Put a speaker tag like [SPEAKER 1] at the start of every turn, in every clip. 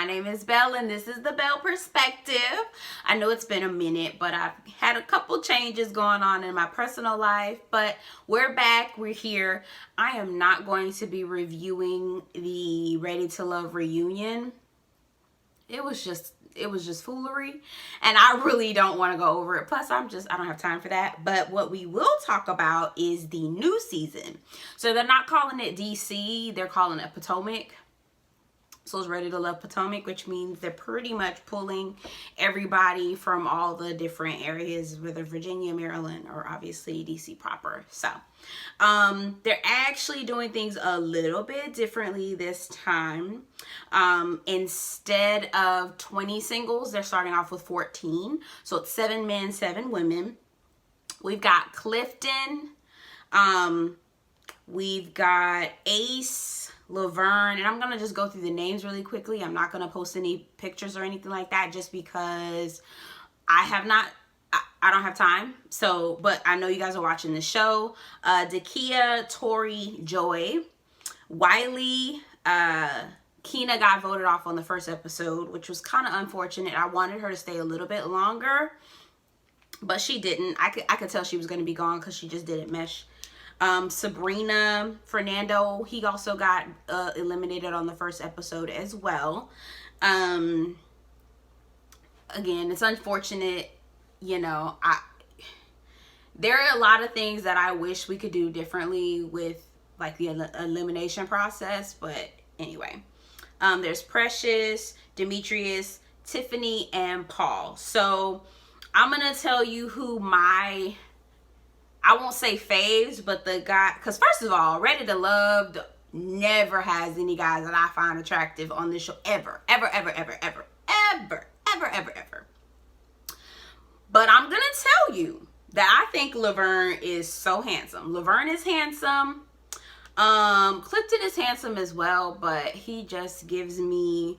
[SPEAKER 1] My name is Belle, and this is the Belle Perspective. I know it's been a minute, but I've had a couple changes going on in my personal life, but we're back. We're here. I am not going to be reviewing the Ready to Love reunion. It was just foolery, and I really don't want to go over it. Plus, I don't have time for that. But what we will talk about is the new season. So they're not calling it DC, they're calling it Potomac. So it's Ready to Love Potomac, which means they're pretty much pulling everybody from all the different areas, whether Virginia, Maryland, or obviously DC proper. So they're actually doing things a little bit differently this time. Instead of 20 singles, they're starting off with 14. So it's 7 men, 7 women. We've got Clifton. We've got Ace, Laverne, and I'm going to just go through the names really quickly. I'm not going to post any pictures or anything like that just because I don't have time. So, but I know you guys are watching the show. Dakia, Tori, Joy, Wiley, Keena got voted off on the first episode, which was kind of unfortunate. I wanted her to stay a little bit longer, but she didn't. I could tell she was going to be gone because she just didn't mesh. Sabrina, Fernando, he also got eliminated on the first episode as well. Again, it's unfortunate, you know. There are a lot of things that I wish we could do differently with like the elimination process, but anyway. There's Precious, Demetrius, Tiffany, and Paul. So I'm gonna tell you who I won't say faves, but the guy, because first of all, Ready to Love never has any guys that I find attractive on this show ever. But I'm going to tell you that I think Laverne is so handsome. Laverne is handsome. Clifton is handsome as well, but he just gives me,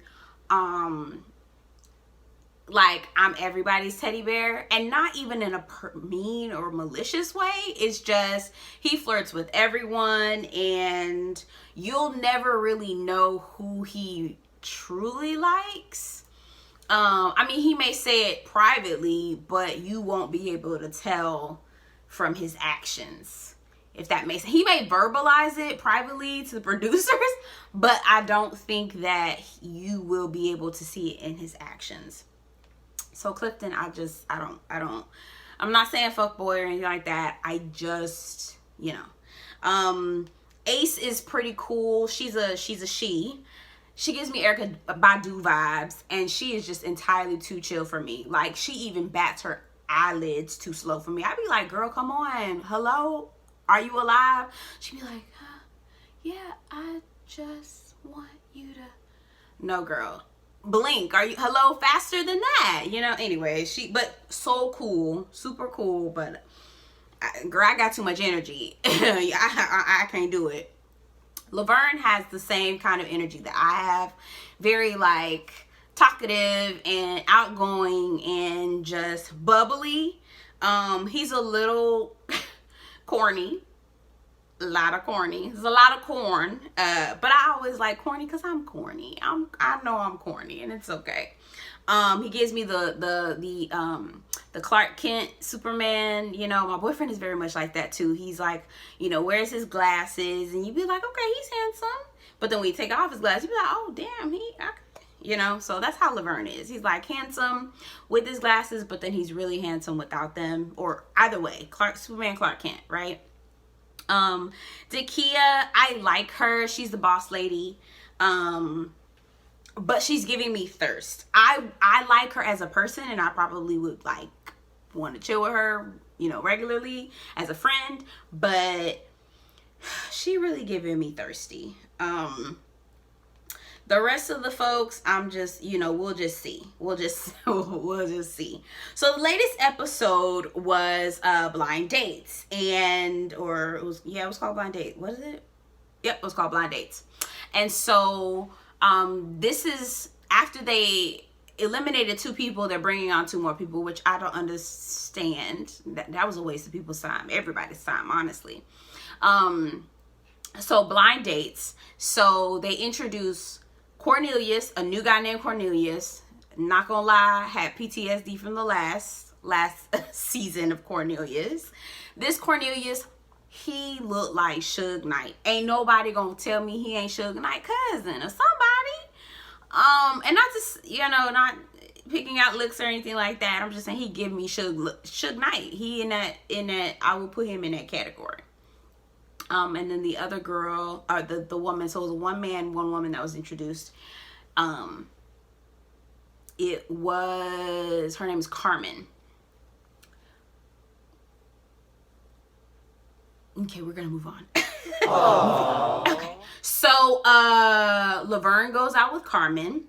[SPEAKER 1] like I'm everybody's teddy bear, and not even in a mean or malicious way. It's just he flirts with everyone, and you'll never really know who he truly likes. I mean, he may say it privately, but you won't be able to tell from his actions, if that makes sense. He may verbalize it privately to the producers, but I don't think that you will be able to see it in his actions. So Clifton, I'm not saying fuck boy or anything like that. I just, you know. Ace is pretty cool. She's a she. She gives me Erykah Badu vibes, and she is just entirely too chill for me. Like, she even bats her eyelids too slow for me. I'd be like, girl, come on. Hello? Are you alive? She'd be like, yeah, I just want you to. No, girl. Blink. Are you hello faster than that? You know, anyway, but so cool, super cool, but girl, I got too much energy. I can't do it. Laverne has the same kind of energy that I have. Very like talkative and outgoing and just bubbly. He's a little corny. A lot of corny. There's a lot of corn, but I always like corny because I'm corny. I know I'm corny, and it's okay. He gives me the Clark Kent Superman. You know, my boyfriend is very much like that too. He's like, you know, wears his glasses, and you'd be like, okay, he's handsome. But then when you take off his glasses, you'd be like, oh damn, you know. So that's how Laverne is. He's like handsome with his glasses, but then he's really handsome without them, or either way, Superman, Clark Kent, right? Dakia, I like her. She's the boss lady. But she's giving me thirst. I like her as a person, and I probably would like want to chill with her, you know, regularly as a friend, but she really giving me thirsty. The rest of the folks, I'm just, you know, we'll just see. We'll just see. So the latest episode was Blind Dates, it was called Blind Date. What is it? Yep, it was called Blind Dates. And so this is after they eliminated 2 people, they're bringing on 2 more people, which I don't understand. That was a waste of people's time, everybody's time, honestly. So Blind Dates. So they introduce Cornelius, a new guy named Cornelius, not gonna lie, had PTSD from the last season of Cornelius. This Cornelius, he looked like Suge Knight. Ain't nobody gonna tell me he ain't Suge Knight cousin or somebody. And not just, not picking out looks or anything like that. I'm just saying he give me Suge Knight. He in that I would put him in that category. And then the other girl, or the woman, so it was one man, one woman that was introduced. It was, her name is Carmen. Okay, we're gonna move on. Okay, so Laverne goes out with Carmen.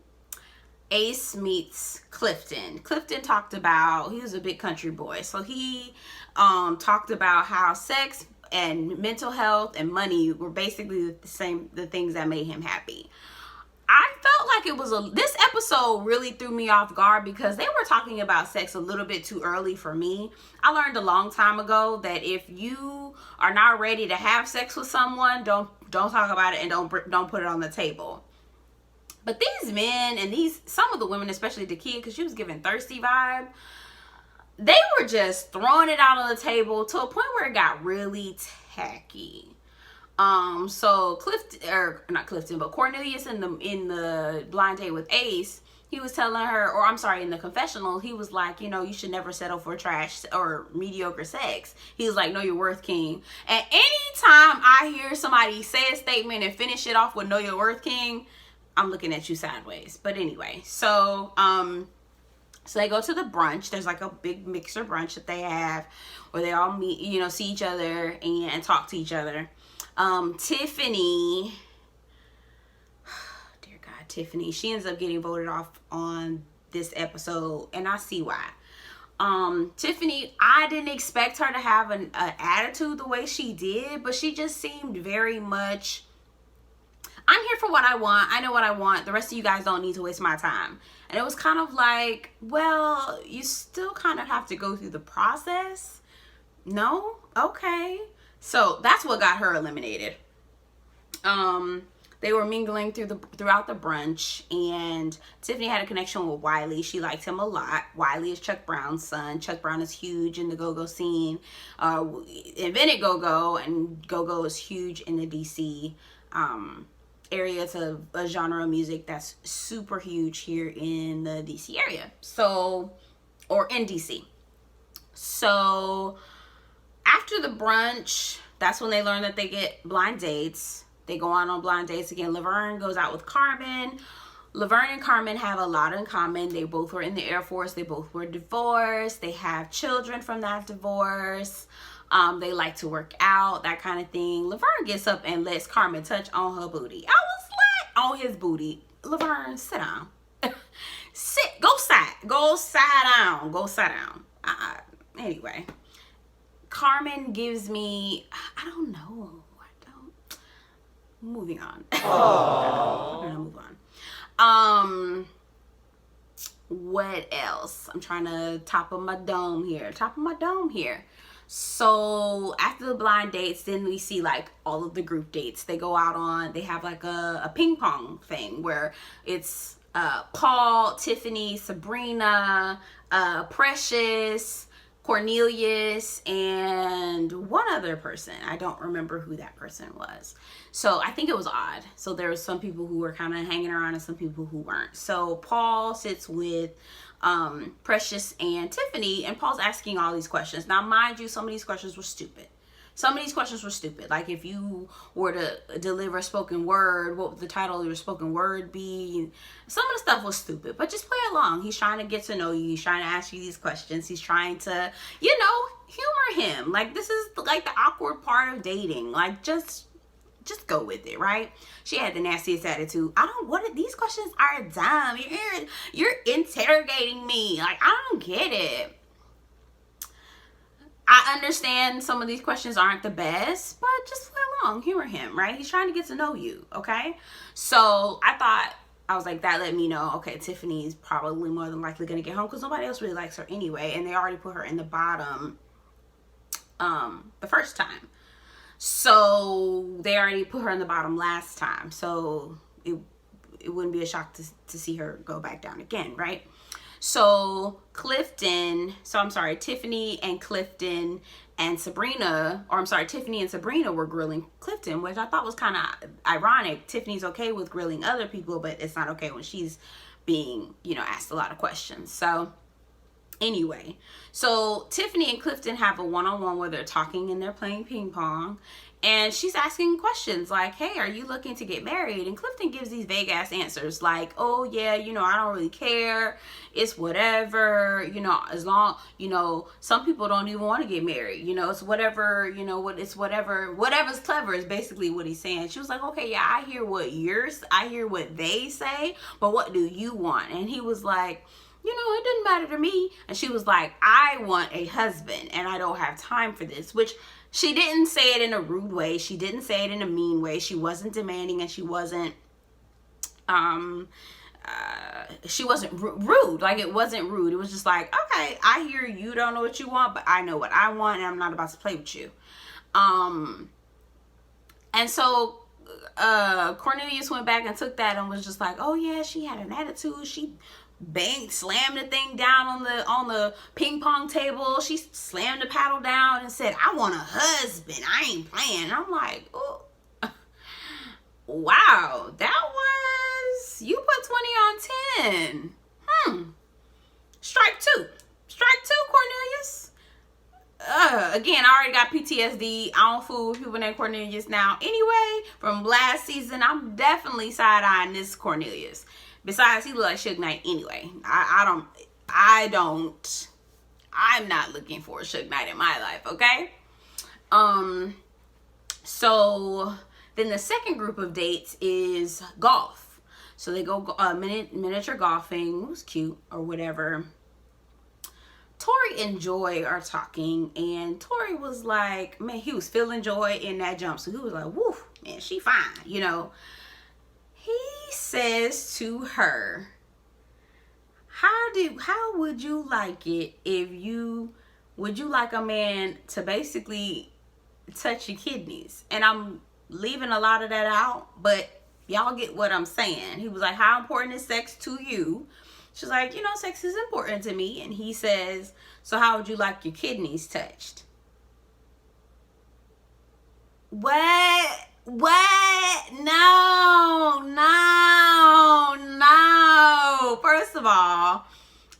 [SPEAKER 1] Ace meets Clifton. Clifton talked about, he was a big country boy, so he talked about how sex and mental health and money were basically the things that made him happy. I felt like it was this episode really threw me off guard because they were talking about sex a little bit too early for me. I learned a long time ago that if you are not ready to have sex with someone, don't talk about it and don't put it on the table. But these men and some of the women, especially the kid, because she was giving thirsty vibe, they were just throwing it out on the table to a point where it got really tacky. So Cornelius in the blind date with Ace, he was telling her, or I'm sorry, in the confessional, he was like, you should never settle for trash or mediocre sex. He was like, know your worth, king. And anytime I hear somebody say a statement and finish it off with know your worth, king, I'm looking at you sideways. But anyway, so they go to the brunch. There's like a big mixer brunch that they have where they all meet, see each other and talk to each other. Tiffany, dear God, Tiffany, she ends up getting voted off on this episode, and I see why. Tiffany, I didn't expect her to have an attitude the way she did, but she just seemed very much, I'm here for what I want. I know what I want. The rest of you guys don't need to waste my time. And it was kind of like, well, you still kind of have to go through the process. No? Okay. So that's what got her eliminated. They were mingling throughout the brunch, and Tiffany had a connection with Wiley. She liked him a lot. Wiley is Chuck Brown's son. Chuck Brown is huge in the go-go scene. Invented go-go, and go-go is huge in the DC area. It's a genre of music that's super huge here in the DC area. Or in DC. So after the brunch, that's when they learn that they get blind dates. They go on blind dates again. Laverne goes out with Carmen. Laverne and Carmen have a lot in common. They both were in the Air Force. They both were divorced. They have children from that divorce. They like to work out, that kind of thing. Laverne gets up and lets Carmen touch on her booty. I was like, on his booty. Laverne, sit down. Go sit down. Anyway, Carmen gives me, I don't know. Moving on. We're gonna move on. What else? I'm trying to top of my dome here. So after the blind dates, then we see like all of the group dates. They go out on, they have like a ping pong thing where it's Paul, Tiffany, Sabrina, Precious, Cornelius, and one other person. I don't remember who that person was. So I think it was odd. So there were some people who were kind of hanging around and some people who weren't. So Paul sits with Precious and Tiffany, and Paul's asking all these questions. Now, mind you, some of these questions were stupid. Like if you were to deliver a spoken word, what would the title of your spoken word be? Some of the stuff was stupid, but just play along. He's trying to get to know you. He's trying to ask you these questions. He's trying to, humor him. Like, this is like the awkward part of dating. Like, just go with it, right? She had the nastiest attitude. These questions are dumb. You're interrogating me. Like, I don't get it. I understand some of these questions aren't the best, but just play along, humor him, right? He's trying to get to know you, okay? So I was like, that let me know, okay, Tiffany's probably more than likely gonna get home because nobody else really likes her anyway, and they already put her in the bottom the first time. So they already put her in the bottom last time. So it wouldn't be a shock to see her go back down again, right? So Tiffany and Clifton and Sabrina, or I'm sorry, Tiffany and Sabrina were grilling Clifton, which I thought was kind of ironic. Tiffany's okay with grilling other people, but it's not okay when she's being, asked a lot of questions. So anyway, so Tiffany and Clifton have a one-on-one where they're talking and they're playing ping pong. And she's asking questions like, hey, are you looking to get married? And Clifton gives these vague ass answers like, oh yeah, I don't really care. It's whatever, as long, some people don't even want to get married. It's whatever, whatever's clever is basically what he's saying. She was like, okay, yeah, I hear what they say, but what do you want? And he was like, it doesn't matter to me. And she was like, I want a husband and I don't have time for this, which she didn't say it in a rude way. She didn't say it in a mean way. She wasn't demanding, and she wasn't rude. Like, it wasn't rude. It was just like, okay, I hear you don't know what you want, but I know what I want, and I'm not about to play with you. And so Cornelius went back and took that and was just like, oh yeah, she had an attitude. She slammed the thing down on the ping pong table. She slammed the paddle down and said, I want a husband. I ain't playing. And I'm like, oh, wow, that was, you put 20 on 10. Strike two, Cornelius. Again, I already got PTSD. I don't fool with people named Cornelius now. Anyway, from last season, I'm definitely side-eyeing this Cornelius. Besides, he look like Suge Knight anyway. I'm not looking for a Suge Knight in my life, okay? So then the second group of dates is golf. So they go miniature golfing. It was cute or whatever. Tori and Joy are talking, and Tori was like, man, he was feeling Joy in that jumpsuit. He was like, woof, man, she fine, He says to her, how would you like it would you like a man to basically touch your kidneys? And I'm leaving a lot of that out, but y'all get what I'm saying. He was like, how important is sex to you? She's like, sex is important to me. And he says, so how would you like your kidneys touched? What? No. First of all,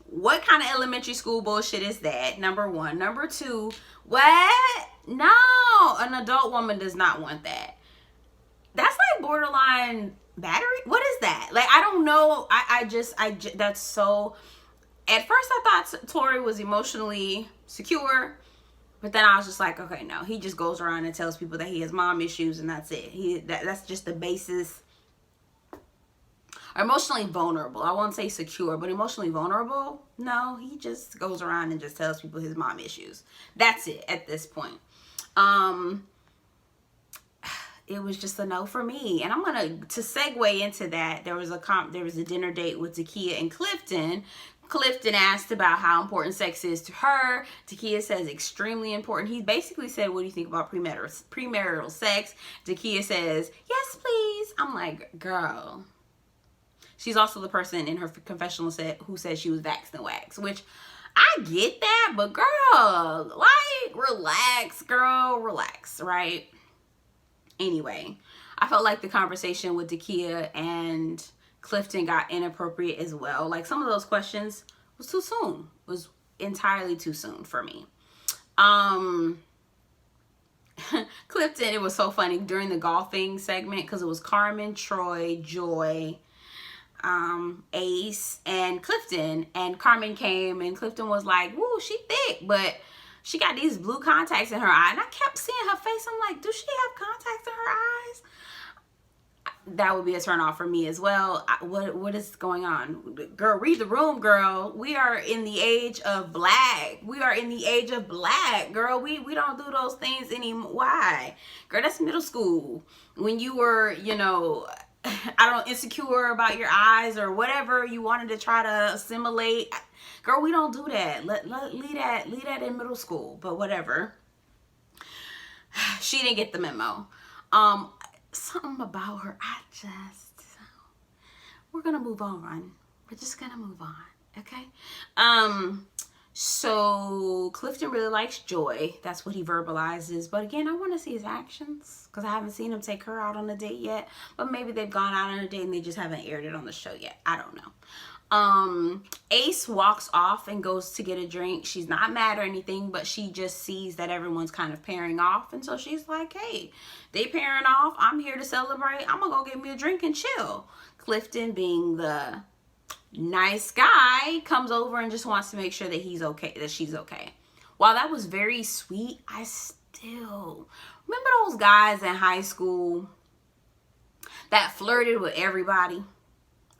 [SPEAKER 1] what kind of elementary school bullshit is that? Number one. Number two, what? No, an adult woman does not want that. That's like borderline battery. What is that? Like, I don't know. I just that's so, at first I thought Tori was emotionally secure. But then I was just like, okay, no. He just goes around and tells people that he has mom issues, and that's it. That's just the basis. Or emotionally vulnerable. I won't say secure, but emotionally vulnerable. No, he just goes around and just tells people his mom issues. That's it at this point. It was just a no for me. And I'm to segue into that. There was a dinner date with Takia and Clifton. Clifton asked about how important sex is to her. Takia says extremely important. He basically said, what do you think about premarital sex? Takia says, yes, please. I'm like, girl. She's also the person in her confessional who said she was vaxxed and waxed, which I get that, but girl, like, relax, girl, relax, right? Anyway, I felt like the conversation with Takia and Clifton got inappropriate as well. Like, some of those questions was too soon. Was entirely too soon for me. Clifton, it was so funny during the golfing segment because it was Carmen, Troy, Joy, Ace, and Clifton. And Carmen came and Clifton was like, woo, she thick, but she got these blue contacts in her eye. And I kept seeing her face. I'm like, does she have contacts in her eyes? That would be a turn off for me as well. What is going on? Girl, read the room, girl. We are in the age of black. Girl. We don't do those things anymore. Why? Girl, that's middle school. When you were, insecure about your eyes or whatever you wanted to try to assimilate. Girl, we don't do that. Leave that in middle school, but whatever. She didn't get the memo. Something about her, we're gonna move on. We're just gonna move on, okay? So Clifton really likes Joy. That's what he verbalizes. But again, I want to see his actions because I haven't seen him take her out on a date yet. But maybe they've gone out on a date and they just haven't aired it on the show yet. I don't know. Ace walks off and goes to get a drink. She's not mad or anything, but she just sees that everyone's kind of pairing off. And so she's like, hey, they pairing off. I'm here to celebrate. I'm going to go get me a drink and chill. Clifton, being the nice guy, comes over and just wants to make sure that he's okay, that she's okay. While that was very sweet, I still remember those guys in high school that flirted with everybody,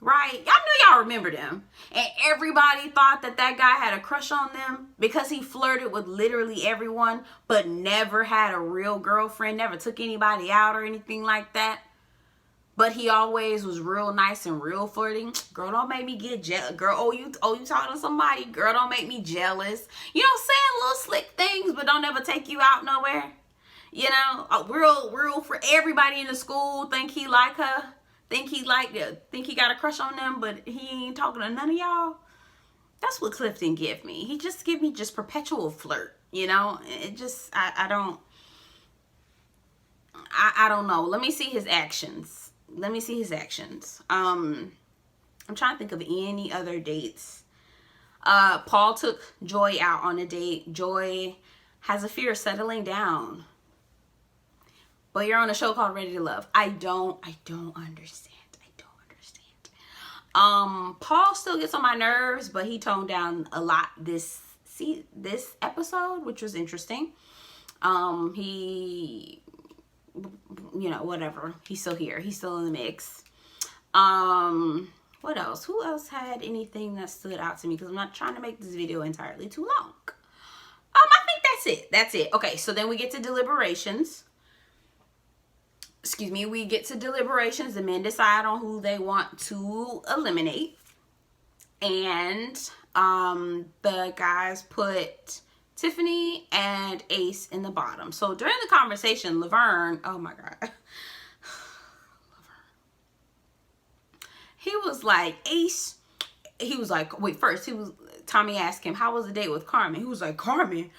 [SPEAKER 1] right? Y'all know y'all remember them, and everybody thought that that guy had a crush on them because he flirted with literally everyone but never had a real girlfriend, never took anybody out or anything like that. But he always was real nice and real flirting. Girl, don't make me get jealous. Girl, you talking to somebody. Girl, don't make me jealous. You know, saying little slick things, but don't ever take you out nowhere. You know, real for everybody in the school. Think he like her. Think he got a crush on them, but he ain't talking to none of y'all. That's what Clifton give me. He just give me just perpetual flirt. You know, it just I don't know. Let me see his actions. I'm trying to think of any other dates. Paul took Joy out on a date. Joy has a fear of settling down. But you're on a show called Ready to Love. I don't understand. Paul still gets on my nerves, but he toned down a lot this episode, which was interesting. He, you know, whatever. He's still here. He's still in the mix. What else? Who else had anything that stood out to me? Because I'm not trying to make this video entirely too long. I think that's it. Okay, so then we get to deliberations. We get to deliberations. The men decide on who they want to eliminate. And the guys put Tiffany and Ace in the bottom. So during the conversation, Laverne, oh my God. Laverne. He was like, Ace, he was like, wait, first, Tommy asked him, how was the date with Carmen? He was like, Carmen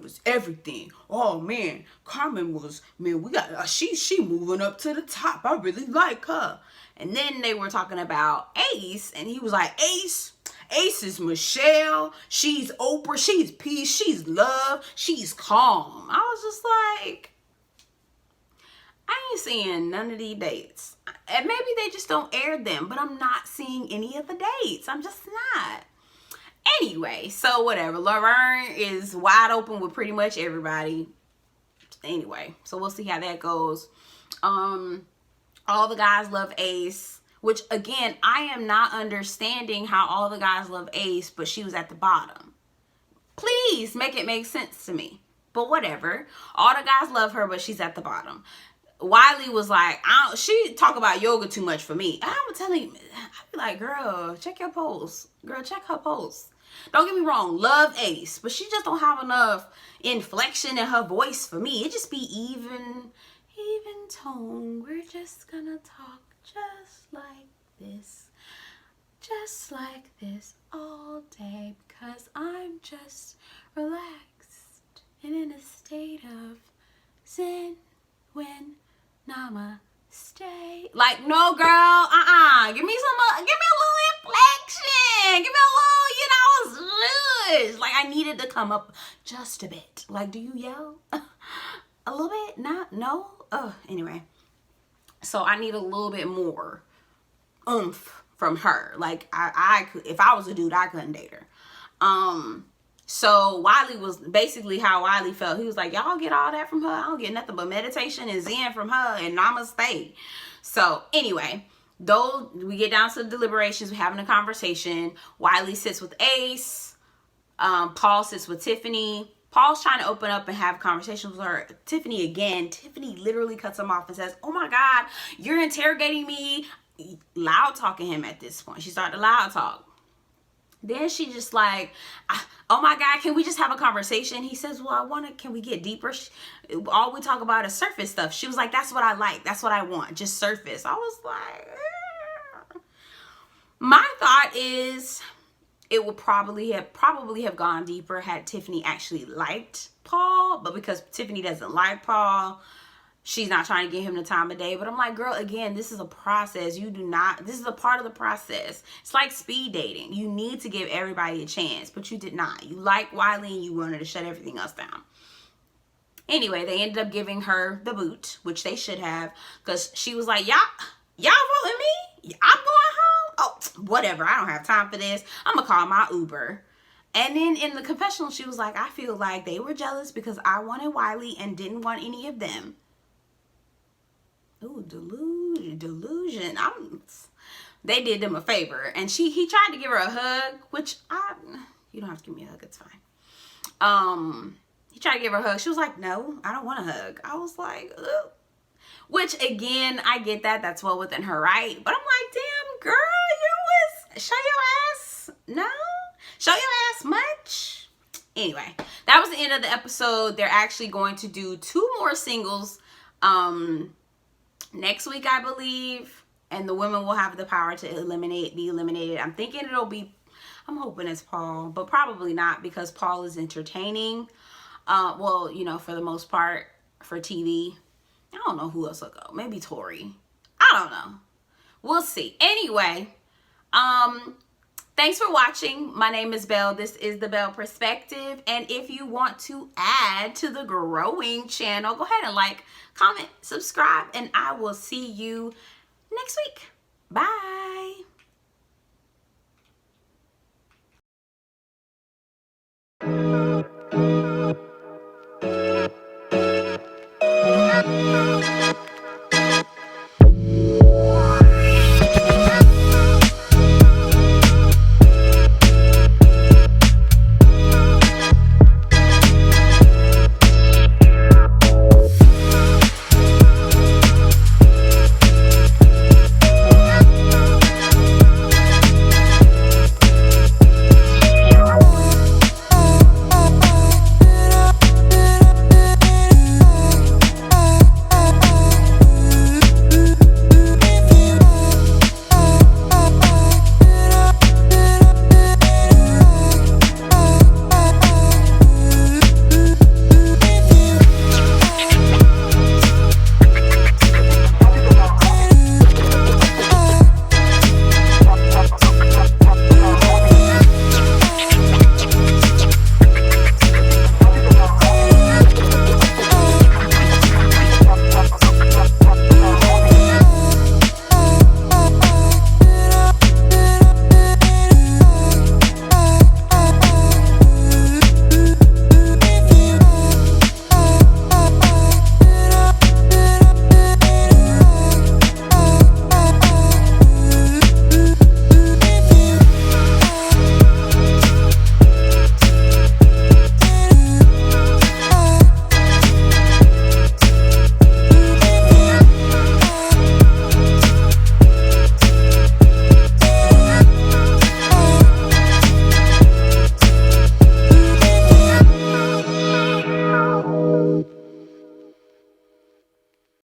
[SPEAKER 1] was everything. Oh man, Carmen was, man, we got, she moving up to the top. I really like her. And then they were talking about Ace, and he was like, Ace is Michelle. She's Oprah. She's peace. She's love. She's calm. I was just like, I ain't seeing none of these dates. And maybe they just don't air them, but I'm not seeing any of the dates. I'm just not. Anyway, so whatever. Laverne is wide open with pretty much everybody. Anyway, so we'll see how that goes. All the guys love Ace, which again, I am not understanding how all the guys love Ace, but she was at the bottom. Please make it make sense to me. But whatever. All the guys love her, but she's at the bottom. Wiley was like, she talk about yoga too much for me. I'm telling you, I'd be like, girl, check your posts. Girl, check her posts. Don't get me wrong, love Ace, but she just don't have enough inflection in her voice for me. It just be even tone. We're just gonna talk just like this all day because I'm just relaxed and in a state of zen when namaste. Like, no, girl, give me a little inflection. Give me a little, zhuzh. Like, I needed to come up just a bit. Like, do you yell? A little bit? Not, no? Anyway. So I need a little bit more oomph from her. Like, I could, if I was a dude, I couldn't date her. So Wiley was basically how Wiley felt. He was like, y'all get all that from her? I don't get nothing but meditation and zen from her and namaste. So anyway, though we get down to the deliberations, we're having a conversation. Wiley sits with Ace. Paul sits with Tiffany. Paul's trying to open up and have conversations with her. Tiffany again. Tiffany literally cuts him off and says, oh my God, you're interrogating me. Loud talking him at this point. She started to loud talk. Then she just like, oh my God, can we just have a conversation? He says, well, can we get deeper? All we talk about is surface stuff. She was like, that's what I like. That's what I want. Just surface. I was like, My thought is it would probably have gone deeper had Tiffany actually liked Paul, but because Tiffany doesn't like Paul, she's not trying to give him the time of day. But I'm like, girl, again, this is a process. This is a part of the process. It's like speed dating. You need to give everybody a chance, but you did not. You like Wiley and you wanted to shut everything else down. Anyway, they ended up giving her the boot, which they should have, because she was like, y'all voting me? I'm going home? Oh, whatever. I don't have time for this. I'm going to call my Uber. And then in the confessional, she was like, I feel like they were jealous because I wanted Wiley and didn't want any of them. Ooh, delusion. They did them a favor. And he tried to give her a hug, which you don't have to give me a hug. It's fine. He tried to give her a hug. She was like, no, I don't want a hug. I was like, ugh. Which, again, I get that. That's well within her right. But I'm like, damn, girl, show your ass. No? Show your ass much? Anyway, that was the end of the episode. They're actually going to do 2 more singles next week, I believe. And the women will have the power to be eliminated. I'm hoping it's Paul, but probably not, because Paul is entertaining. Well, for the most part, for TV. I don't know who else will go. Maybe Tori. I don't know. We'll see. Anyway, thanks for watching. My name is Belle. This is the Belle Perspective. And if you want to add to the growing channel, go ahead and like, comment, subscribe, and I will see you next week. Bye.